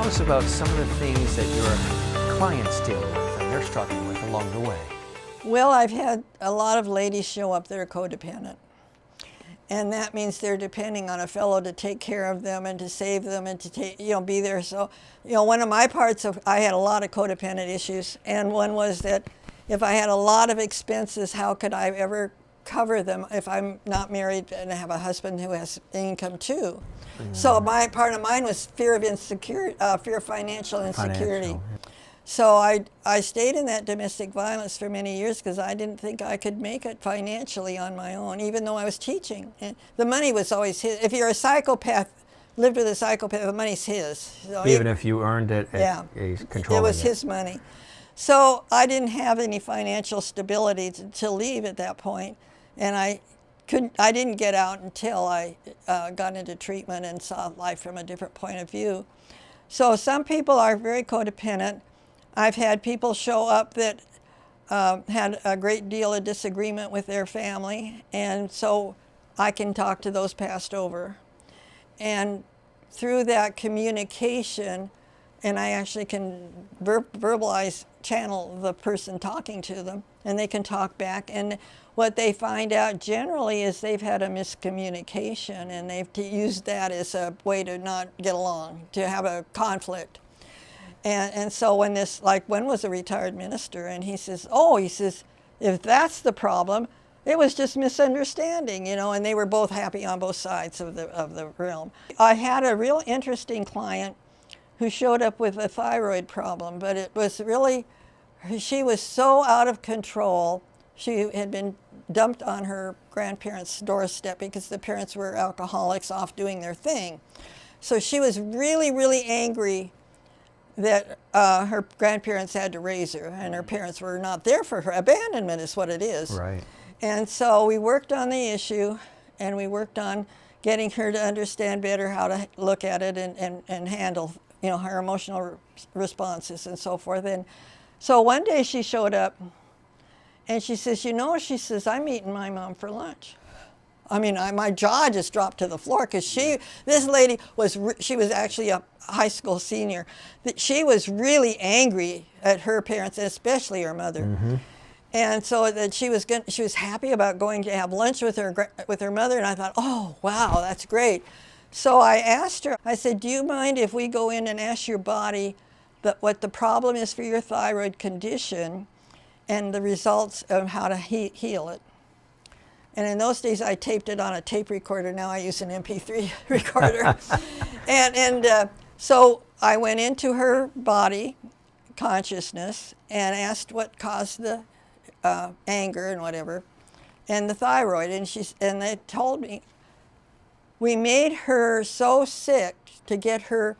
us about some of the things that your clients deal with and they're struggling with along the way. Well, I've had a lot of ladies show up that are codependent. And that means they're depending on a fellow to take care of them and to save them and to take, be there. So, one of my parts of, I had a lot of codependent issues. And one was that if I had a lot of expenses, how could I ever cover them if I'm not married and I have a husband who has income too? So my part of mine was fear of insecurity, fear of financial insecurity. So I stayed in that domestic violence for many years because I didn't think I could make it financially on my own, even though I was teaching. And the money was always his. If you're a psychopath, lived with a psychopath, the money's his. So even if you earned it, he's controlling it. It was his money. So I didn't have any financial stability to leave at that point, and I didn't get out until I got into treatment and saw life from a different point of view. So some people are very codependent. I've had people show up that had a great deal of disagreement with their family, and so I can talk to those passed over. And through that communication, and I actually can verbalize, channel the person talking to them, and they can talk back. And what they find out generally is they've had a miscommunication, and they've used that as a way to not get along, to have a conflict. And so when one was a retired minister, and he says, if that's the problem, it was just misunderstanding, and they were both happy on both sides of the realm. I had a real interesting client who showed up with a thyroid problem, but it was really, she was so out of control. She had been dumped on her grandparents' doorstep because the parents were alcoholics off doing their thing. So she was really, really angry that her grandparents had to raise her, and her parents were not there for her. Abandonment is what it is. Right. And so we worked on the issue, and we worked on getting her to understand better how to look at it and handle, her emotional responses and so forth. And so one day she showed up, and she says, I'm meeting my mom for lunch. I mean, my jaw just dropped to the floor because this lady was actually a high school senior. She was really angry at her parents, especially her mother. Mm-hmm. And so that she was happy about going to have lunch with her mother. And I thought, oh, wow, that's great. So I asked her, I said, do you mind if we go in and ask your body what the problem is for your thyroid condition and the results of how to heal it? And in those days, I taped it on a tape recorder. Now I use an MP3 recorder. So I went into her body consciousness and asked what caused the anger and whatever, and the thyroid. And they told me, we made her so sick to get her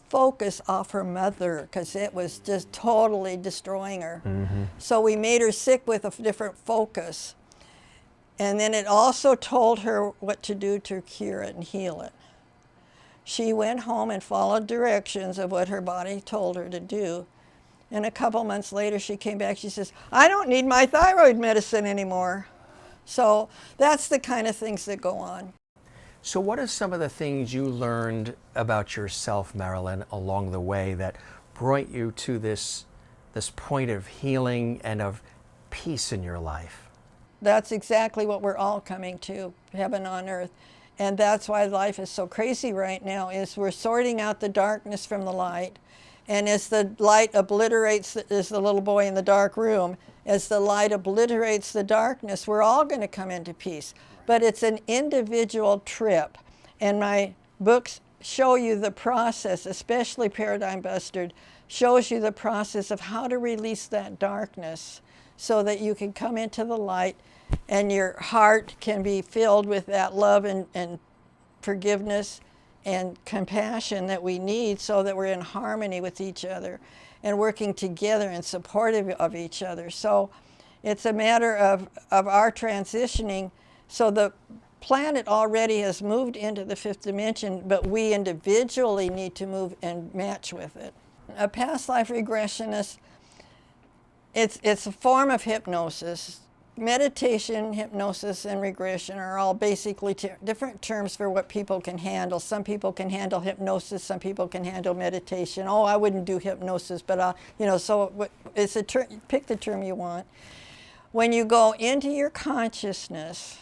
focus off her mother because it was just totally destroying her. Mm-hmm. So we made her sick with a different focus. And then it also told her what to do to cure it and heal it. She went home and followed directions of what her body told her to do. And a couple months later, she came back. She says, I don't need my thyroid medicine anymore. So that's the kind of things that go on. So what are some of the things you learned about yourself, Marilyn, along the way that brought you to this point of healing and of peace in your life? That's exactly what we're all coming to, heaven on earth. And that's why life is so crazy right now, is we're sorting out the darkness from the light. And as the light obliterates, as the little boy in the dark room, as the light obliterates the darkness, we're all going to come into peace. But it's an individual trip. And my books show you the process, especially Paradigm Buster, shows you the process of how to release that darkness so that you can come into the light and your heart can be filled with that love and forgiveness and compassion that we need so that we're in harmony with each other and working together and supportive of each other. So it's a matter of our transitioning. So the planet already has moved into the fifth dimension, but we individually need to move and match with it. A past life regressionist, it's a form of hypnosis meditation, hypnosis, and regression are all basically different terms for what people can handle. Some people can handle hypnosis, some people can handle meditation. Oh, I wouldn't do hypnosis, but so it's a term, pick the term you want. When you go into your consciousness,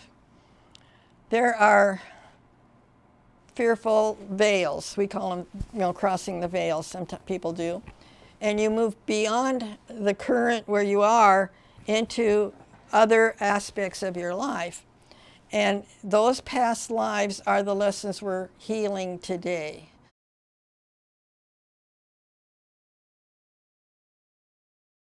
there are fearful veils. We call them, crossing the veils, some people do. And you move beyond the current where you are into other aspects of your life. And those past lives are the lessons we're healing today.